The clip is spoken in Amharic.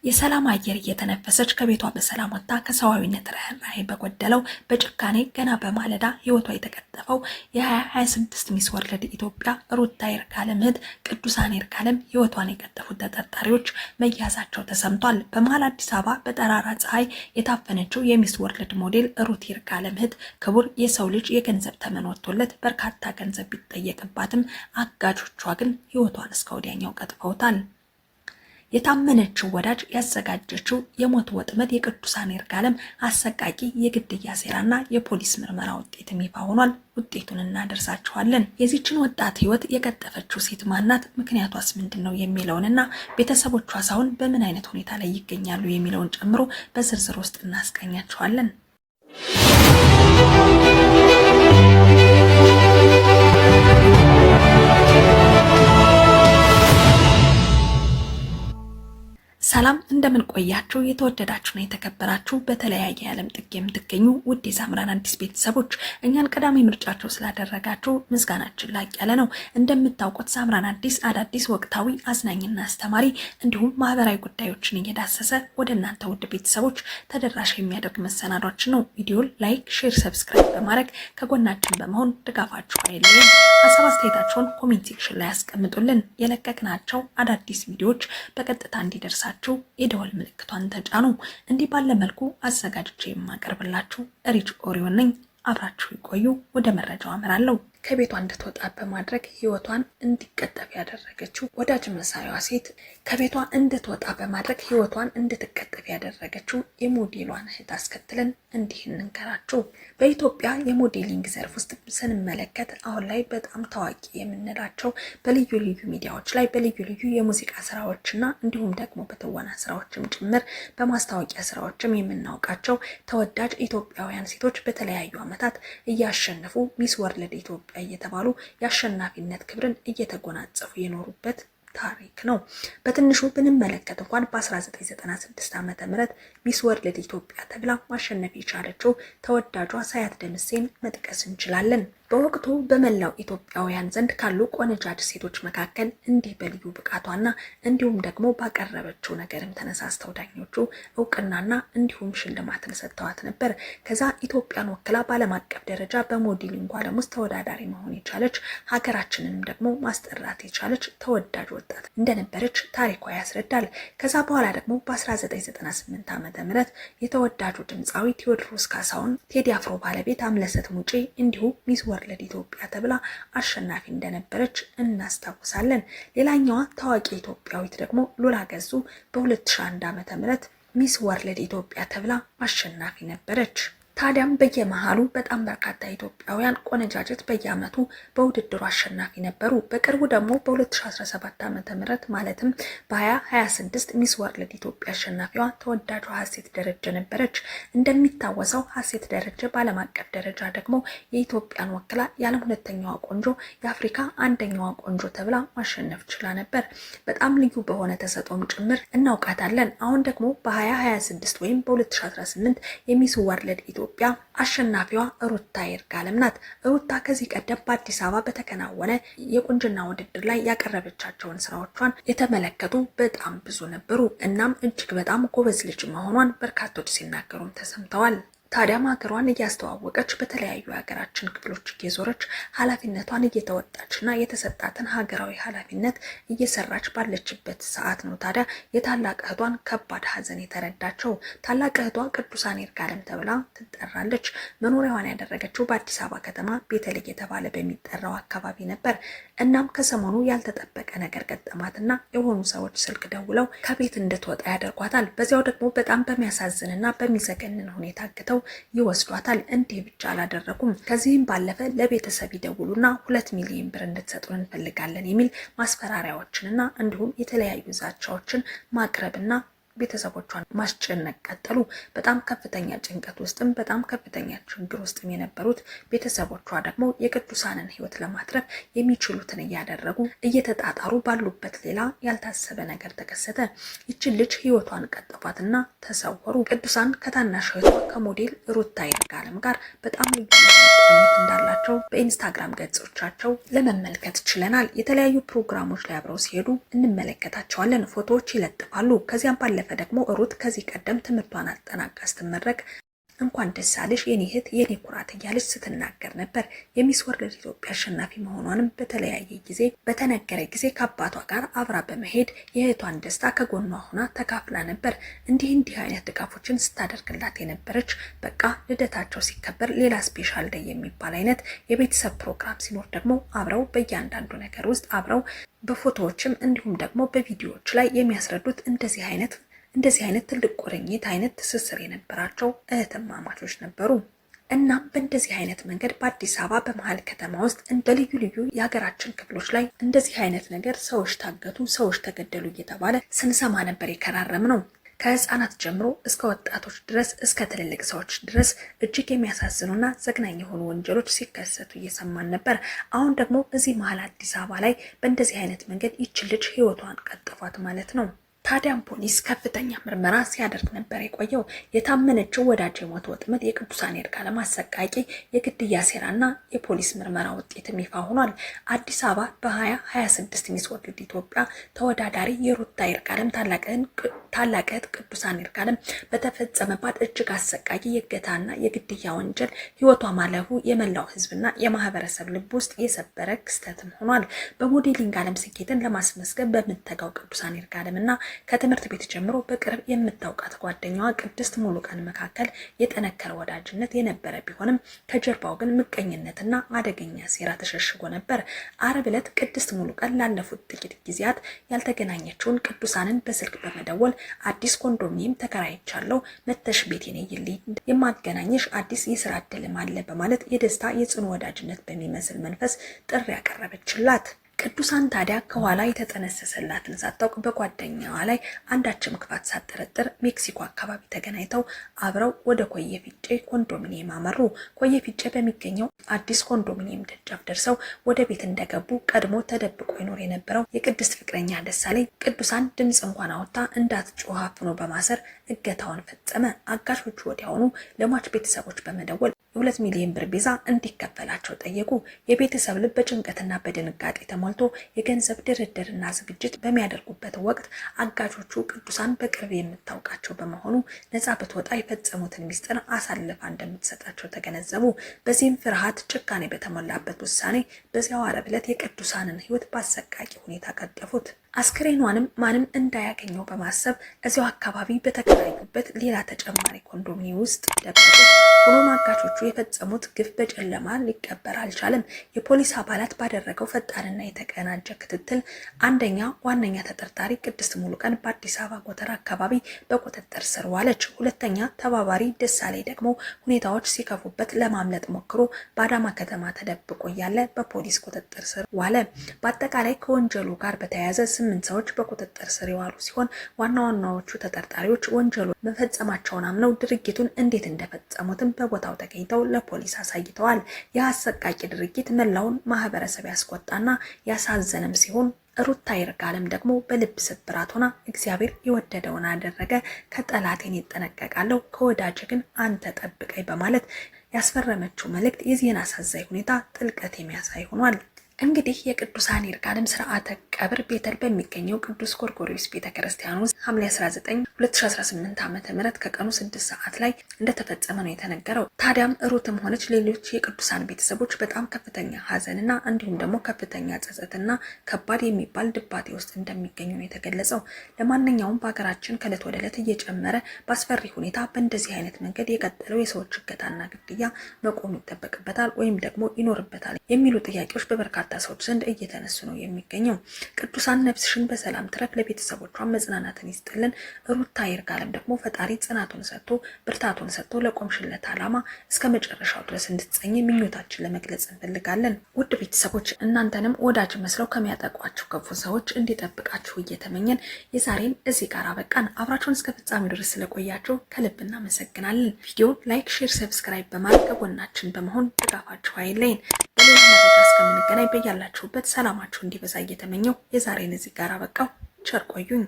የሰላም አየር እየተነፈሰች ከቤቷ በሰላም ወጥታ ከሰዋዊነት ርህራሄ በጎደለው በጭካኔ ገና በማለዳ ህይወቷ የተቀጠፈው የ2026 ሚስ ወርልድ ኢትዮጵያ ሩታ ይርጋለም እህት ቅዱሳን ይርጋለም ህይወቷን የቀጠፉት ተጠርጣሪዎች መያዛቸው ተሰምቷል። በመሃል አዲስ አበባ በጠራራ ፀሐይ የታፈነችው የሚስ ወርልድ ሞዴል ሩት ይርጋለም እህት ክቡር የሰው ልጅ የገንዘብ ተመን ወጥቶለት በርካታ ገንዘብ ቢጠየቅባትም አጋጆቿ ግን ህይወቷን እስከ ወዲያኛው ቀጥፈውታል። የታመነችው ወዳጅ ያዘጋጀችው የሞት ወጥመድ የቅዱሳን ይርጋለም አሰቃቂ የግድያ ሴራና የፖሊስ ምርመራ ውጤትም ይፋ ሆኗል። ውጤቱን እናደርሳችኋለን። የዚችን ወጣት ህይወት የቀጠፈችው ሴት ማናት? ምክንያቷስ ምንድነው? የሚለውንና ቤተሰቦቿ ሳይሆን በምን አይነት ሁኔታ ላይ ይገኛሉ የሚለውን ጨምሮ በዝርዝር ውስጥ እናስቃኛችኋለን። ሰላም እንደምን ቆያችሁ? የተወደዳችሁና የተከበራችሁ በተለያየ ዓለም ጥግ የምትገኙ ውድ የሳምራን አዲስ ቤተሰቦች እኛን ቀዳሚ ምርጫችሁ ስላደረጋችሁ ምስጋናችን ላቅ ያለ ነው። እንደምታውቁት ሳምራን አዲስ አዳዲስ ወቅታዊ አዝናኝና አስተማሪ እንዲሁም ማህበራዊ ጉዳዮችን እየዳሰሰ ወደ እናንተ ውድ ቤተሰቦች ተደራሽ የሚያደርግ መሰናዷችን ነው። ቪዲዮን ላይክ፣ ሼር፣ ሰብስክራይብ በማድረግ ከጎናችን በመሆን ድጋፋችሁ አይለየን። ሀሳብ አስተያየታችሁን ኮሜንት ሴክሽን ላይ ያስቀምጡልን። የለቀቅናቸው አዳዲስ ቪዲዮዎች በቀጥታ እንዲደርሳችሁ የደወል ምልክቷን ተጫኑ። እንዲህ ባለ መልኩ አዘጋጅቼ የማቀርብላችሁ ሪች ኦሪዮን ነኝ። አብራችሁ ይቆዩ። ወደ መረጃው አመራለሁ። ከቤቷ እንድትወጣ በማድረግ ህይወቷን እንዲቀጠፍ ያደረገችው ወዳጅ መሳሪያዋ ሴት ከቤቷ እንድትወጣ በማድረግ ህይወቷን እንድትቀጠፍ ያደረገችው የሞዴሏን እህት አስከትለን እንዲህ እንንገራችሁ። በኢትዮጵያ የሞዴሊንግ ዘርፍ ውስጥ ስንመለከት አሁን ላይ በጣም ታዋቂ የምንላቸው በልዩ ልዩ ሚዲያዎች ላይ በልዩ ልዩ የሙዚቃ ስራዎችና እንዲሁም ደግሞ በትወና ስራዎችም ጭምር በማስታወቂያ ስራዎችም የምናውቃቸው ተወዳጅ ኢትዮጵያውያን ሴቶች በተለያዩ ዓመታት እያሸነፉ ሚስ ወርልድ ኢትዮጵያ እየተባሉ የአሸናፊነት ክብርን እየተጎናጸፉ የኖሩበት ታሪክ ነው። በትንሹ ብንመለከት እንኳን በ1996 ዓ.ም ሚስ ወርልድ ኢትዮጵያ ተብላ ማሸነፍ የቻለችው ተወዳጇ ሳያት ደምሴን መጥቀስ እንችላለን። በወቅቱ በመላው ኢትዮጵያውያን ዘንድ ካሉ ቆነጃጅ ሴቶች መካከል እንዲህ በልዩ ብቃቷና እንዲሁም ደግሞ ባቀረበችው ነገርም ተነሳስተው ዳኞቹ እውቅናና እንዲሁም ሽልማትን ሰጥተዋት ነበር። ከዛ ኢትዮጵያን ወክላ በዓለም አቀፍ ደረጃ በሞዴሊንግ ዓለም ውስጥ ተወዳዳሪ መሆን የቻለች ሀገራችንንም ደግሞ ማስጠራት የቻለች ተወዳጅ ወጣት እንደነበረች ታሪኳ ያስረዳል። ከዛ በኋላ ደግሞ በ1998 ዓ.ም የተወዳጁ ድምፃዊ ቴዎድሮስ ካሳሁን ቴዲ አፍሮ ባለቤት አምለሰት ሙጬ እንዲሁ ሚስ ወርልድ ኢትዮጵያ ተብላ አሸናፊ እንደነበረች እናስታውሳለን። ሌላኛዋ ታዋቂ ኢትዮጵያዊት ደግሞ ሉላ ገዙ በ2001 ዓ.ም ሚስ ወርልድ ኢትዮጵያ ተብላ አሸናፊ ነበረች። ታዲያም በየመሃሉ በጣም በርካታ ኢትዮጵያውያን ቆነጃጀት በየዓመቱ በውድድሩ አሸናፊ ነበሩ። በቅርቡ ደግሞ በ2017 ዓ.ም ማለትም በ2026 ሚስ ወርልድ ኢትዮጵያ አሸናፊዋ ተወዳጇ ሀሴት ደረጀ ነበረች። እንደሚታወሰው ሀሴት ደረጀ በዓለም አቀፍ ደረጃ ደግሞ የኢትዮጵያን ወክላ የዓለም ሁለተኛዋ ቆንጆ የአፍሪካ አንደኛዋ ቆንጆ ተብላ ማሸነፍ ችላ ነበር። በጣም ልዩ በሆነ ተሰጥኦም ጭምር እናውቃታለን። አሁን ደግሞ በ2026 ወይም በ2018 የሚስ ወርልድ ኢትዮጵያ አሸናፊዋ ሩታ ይርጋለም ናት። ሩታ ከዚህ ቀደም በአዲስ አበባ በተከናወነ የቁንጅና ውድድር ላይ ያቀረበቻቸውን ስራዎቿን የተመለከቱ በጣም ብዙ ነበሩ። እናም እጅግ በጣም ጎበዝ ልጅ መሆኗን በርካቶች ሲናገሩም ተሰምተዋል። ታዲያም ሀገሯን እያስተዋወቀች በተለያዩ የሀገራችን ክፍሎች እየዞረች ኃላፊነቷን እየተወጣችና የተሰጣትን ሀገራዊ ኃላፊነት እየሰራች ባለችበት ሰዓት ነው ታዲያ የታላቅ እህቷን ከባድ ሀዘን የተረዳቸው። ታላቅ እህቷ ቅዱሳን ይርጋለም ተብላ ትጠራለች። መኖሪያዋን ያደረገችው በአዲስ አበባ ከተማ ቤተልሔም የተባለ በሚጠራው አካባቢ ነበር። እናም ከሰሞኑ ያልተጠበቀ ነገር ገጠማትና የሆኑ ሰዎች ስልክ ደውለው ከቤት እንድትወጣ ያደርጓታል። በዚያው ደግሞ በጣም በሚያሳዝንና በሚዘገንን ሁኔታ አግተው ይወስዷታል። እንዲህ ብቻ አላደረጉም። ከዚህም ባለፈ ለቤተሰብ ይደውሉና 2 ሚሊዮን ብር እንድትሰጡን እንፈልጋለን የሚል ማስፈራሪያዎችንና እንዲሁም የተለያዩ ዛቻዎችን ማቅረብና ቤተሰቦቿን ማስጨነቅ ቀጠሉ። በጣም ከፍተኛ ጭንቀት ውስጥም በጣም ከፍተኛ ችግር ውስጥም የነበሩት ቤተሰቦቿ ደግሞ የቅዱሳንን ሕይወት ለማትረፍ የሚችሉትን እያደረጉ እየተጣጣሩ ባሉበት ሌላ ያልታሰበ ነገር ተከሰተ። ይችን ልጅ ሕይወቷን ቀጠፏትና ተሰወሩ። ቅዱሳን ከታናሽ እህቷ ከሞዴል ሩታ ይርጋለም ጋር በጣም ልዩ ቁርኝት እንዳላቸው በኢንስታግራም ገጾቻቸው ለመመልከት ችለናል። የተለያዩ ፕሮግራሞች ላይ አብረው ሲሄዱ እንመለከታቸዋለን። ፎቶዎች ይለጥፋሉ። ከዚያም ባለፈ ባለፈ ደግሞ ሩት ከዚህ ቀደም ትምህርቷን አጠናቃ ስትመረቅ እንኳን ደስ አለሽ የኔ እህት የኔ ኩራት እያለች ስትናገር ነበር። የሚስ ወርልድ ኢትዮጵያ አሸናፊ መሆኗንም በተለያየ ጊዜ በተነገረ ጊዜ ከአባቷ ጋር አብራ በመሄድ የእህቷን ደስታ ከጎኗ ሆና ተካፍላ ነበር። እንዲህ አይነት ድጋፎችን ስታደርግላት የነበረች በቃ ልደታቸው ሲከበር ሌላ ስፔሻል ዴይ የሚባል አይነት የቤተሰብ ፕሮግራም ሲኖር ደግሞ አብረው በእያንዳንዱ ነገር ውስጥ አብረው በፎቶዎችም እንዲሁም ደግሞ በቪዲዮዎች ላይ የሚያስረዱት እንደዚህ አይነት ትልቅ ቁርኝት አይነት ትስስር የነበራቸው እህትማማቾች ነበሩ። እናም በእንደዚህ አይነት መንገድ በአዲስ አበባ በመሀል ከተማ ውስጥ እንደ ልዩ የሀገራችን ክፍሎች ላይ እንደዚህ አይነት ነገር ሰዎች ታገቱ፣ ሰዎች ተገደሉ እየተባለ ስንሰማ ነበር የከራረም ነው። ከህፃናት ጀምሮ እስከ ወጣቶች ድረስ እስከ ትልልቅ ሰዎች ድረስ እጅግ የሚያሳዝኑና ዘግናኝ የሆኑ ወንጀሎች ሲከሰቱ እየሰማን ነበር። አሁን ደግሞ እዚህ መሀል አዲስ አበባ ላይ በእንደዚህ አይነት መንገድ ይች ልጅ ህይወቷን ቀጠፏት ማለት ነው። ታዲያም ፖሊስ ከፍተኛ ምርመራ ሲያደርግ ነበር የቆየው። የታመነችው ወዳጅ የሞት ወጥመድ የቅዱሳን ይርጋለም አሰቃቂ የግድያ ሴራና የፖሊስ ምርመራ ውጤትም ይፋ ሆኗል። አዲስ አበባ በ2026 ሚስ ወርልድ ኢትዮጵያ ተወዳዳሪ የሩታ ይርጋለም ታላቅ እህት ቅዱሳን ይርጋለም በተፈጸመባት እጅግ አሰቃቂ የእገታና የግድያ ወንጀል ህይወቷ ማለፉ የመላው ህዝብና የማህበረሰብ ልብ ውስጥ የሰበረ ክስተትም ሆኗል። በሞዴሊንግ ዓለም ስኬትን ለማስመስገብ በምትተጋው ቅዱሳን ይርጋለምና ከትምህርት ቤት ጀምሮ በቅርብ የምታውቃት ጓደኛዋ ቅድስት ሙሉቀን መካከል የጠነከረ ወዳጅነት የነበረ ቢሆንም ከጀርባው ግን ምቀኝነትና አደገኛ ሴራ ተሸሽጎ ነበር። ዓርብ ዕለት ቅድስት ሙሉቀን ላለፉት ጥቂት ጊዜያት ያልተገናኘችውን ቅዱሳንን በስልክ በመደወል አዲስ ኮንዶሚኒየም ተከራይቻለሁ መተሽ ቤቴን ይልኝ የማገናኘሽ አዲስ የስራ ዕድልም አለ በማለት የደስታ የጽኑ ወዳጅነት በሚመስል መንፈስ ጥሪ ያቀረበችላት። ቅዱሳን ታዲያ ከኋላ የተጠነሰሰላትን ሳታውቅ በጓደኛዋ ላይ አንዳችም ክፋት ሳትጠረጥር ሜክሲኮ አካባቢ ተገናኝተው አብረው ወደ ኮየ ፊጬ ኮንዶሚኒየም አመሩ። ኮየ ፊጬ በሚገኘው አዲስ ኮንዶሚኒየም ደጃፍ ደርሰው ወደ ቤት እንደገቡ ቀድሞ ተደብቆ ይኖር የነበረው የቅድስት ፍቅረኛ ደሳለኝ ቅዱሳን ድምፅ እንኳን አውጥታ እንዳትጮህ አፍኖ በማሰር እገታውን ፈጸመ። አጋሾቹ ወዲያውኑ ለሟች ቤተሰቦች በመደወል የ2 ሚሊዮን ብር ቤዛ እንዲከፈላቸው ጠየቁ። የቤተሰብ ልብ በጭንቀትና በድንጋጤ ተሞልቶ የገንዘብ ድርድርና ዝግጅት በሚያደርጉበት ወቅት አጋጆቹ ቅዱሳን በቅርብ የምታውቃቸው በመሆኑ ነፃ ብትወጣ የፈጸሙትን ሚስጥር አሳልፋ እንደምትሰጣቸው ተገነዘቡ። በዚህም ፍርሃት፣ ጭካኔ በተሞላበት ውሳኔ በዚያው ዓርብ ዕለት የቅዱሳንን ሕይወት በአሰቃቂ ሁኔታ ቀጠፉት። አስክሬኗንም ማንም እንዳያገኘው በማሰብ እዚያው አካባቢ በተከራዩበት ሌላ ተጨማሪ ኮንዶሚኒየም ውስጥ ደበቁት። ሆኖም አጋቾቹ የፈጸሙት ግፍ በጨለማ ሊቀበር አልቻለም። የፖሊስ አባላት ባደረገው ፈጣንና የተቀናጀ ክትትል ዋነኛ ተጠርጣሪ ቅድስት ሙሉቀን በአዲስ አበባ ጎተራ አካባቢ በቁጥጥር ስር ዋለች። ሁለተኛ ተባባሪ ደሳለኝ ደግሞ ሁኔታዎች ሲከፉበት ለማምለጥ ሞክሮ በአዳማ ከተማ ተደብቆ እያለ በፖሊስ ቁጥጥር ስር ዋለ። በአጠቃላይ ከወንጀሉ ጋር በተያያዘ 8 ሰዎች በቁጥጥር ስር የዋሉ ሲሆን ዋናዎቹ ተጠርጣሪዎች ወንጀሉ መፈጸማቸውን አምነው ድርጊቱን እንዴት እንደፈጸሙትም በቦታው ተገኝተው ለፖሊስ አሳይተዋል። የአሰቃቂ ድርጊት መላውን ማህበረሰብ ያስቆጣና ያሳዘነም ሲሆን ሩታ ይርጋለም ደግሞ በልብ ስብራት ሆና እግዚአብሔር የወደደውን አደረገ፣ ከጠላቴን ይጠነቀቃለሁ፣ ከወዳጅ ግን አንተ ጠብቀኝ በማለት ያስፈረመችው መልእክት የዚህን አሳዛኝ ሁኔታ ጥልቀት የሚያሳይ ሆኗል። እንግዲህ የቅዱሳን ይርጋለም ስርዓተ ቀብር ቤተል በሚገኘው ቅዱስ ጎርጎርዮስ ቤተክርስቲያን ውስጥ ሐምሌ 19 2018 ዓ.ም ከቀኑ 6 ሰዓት ላይ እንደተፈጸመ ነው የተነገረው። ታዲያም ሩትም ሆነች ሌሎች የቅዱሳን ቤተሰቦች በጣም ከፍተኛ ሀዘንና እንዲሁም ደግሞ ከፍተኛ ጸጸትና ከባድ የሚባል ድባቴ ውስጥ እንደሚገኙ ነው የተገለጸው። ለማንኛውም በሀገራችን ከዕለት ወደ ዕለት እየጨመረ በአስፈሪ ሁኔታ በእንደዚህ አይነት መንገድ የቀጠለው የሰዎች እገታና ግድያ መቆም ይጠበቅበታል ወይም ደግሞ ይኖርበታል የሚሉ ጥያቄዎች በበርካታ ሰዎች ዘንድ እየተነሱ ነው የሚገኘው። ቅዱሳን ነፍስሽን በሰላም ትረፍ፣ ለቤተሰቦቿ መጽናናትን ይስጥልን። ሩታ ይርጋለም ደግሞ ፈጣሪ ጽናቱን ሰጥቶ ብርታቱን ሰጥቶ ለቆምሽለት ዓላማ እስከ መጨረሻው ድረስ እንድትጸኚ ምኞታችን ለመግለጽ እንፈልጋለን። ውድ ቤተሰቦች እናንተንም ወዳጅ መስለው ከሚያጠቋችሁ ክፉ ሰዎች እንዲጠብቃችሁ እየተመኘን የዛሬን እዚህ ጋር አበቃን። አብራችሁን እስከ ፍጻሜው ድረስ ስለቆያችሁ ከልብ እናመሰግናለን። ቪዲዮ ላይክ፣ ሼር፣ ሰብስክራይብ በማድረግ ከጎናችን በመሆን ድጋፋችሁ አይለየን። በሌላ መረጃ እስከምንገናኝ በያላችሁበት ሰላማችሁ እንዲበዛ እየተመኘው የዛሬን እዚህ ጋር አበቃው። ቸር ቆዩኝ።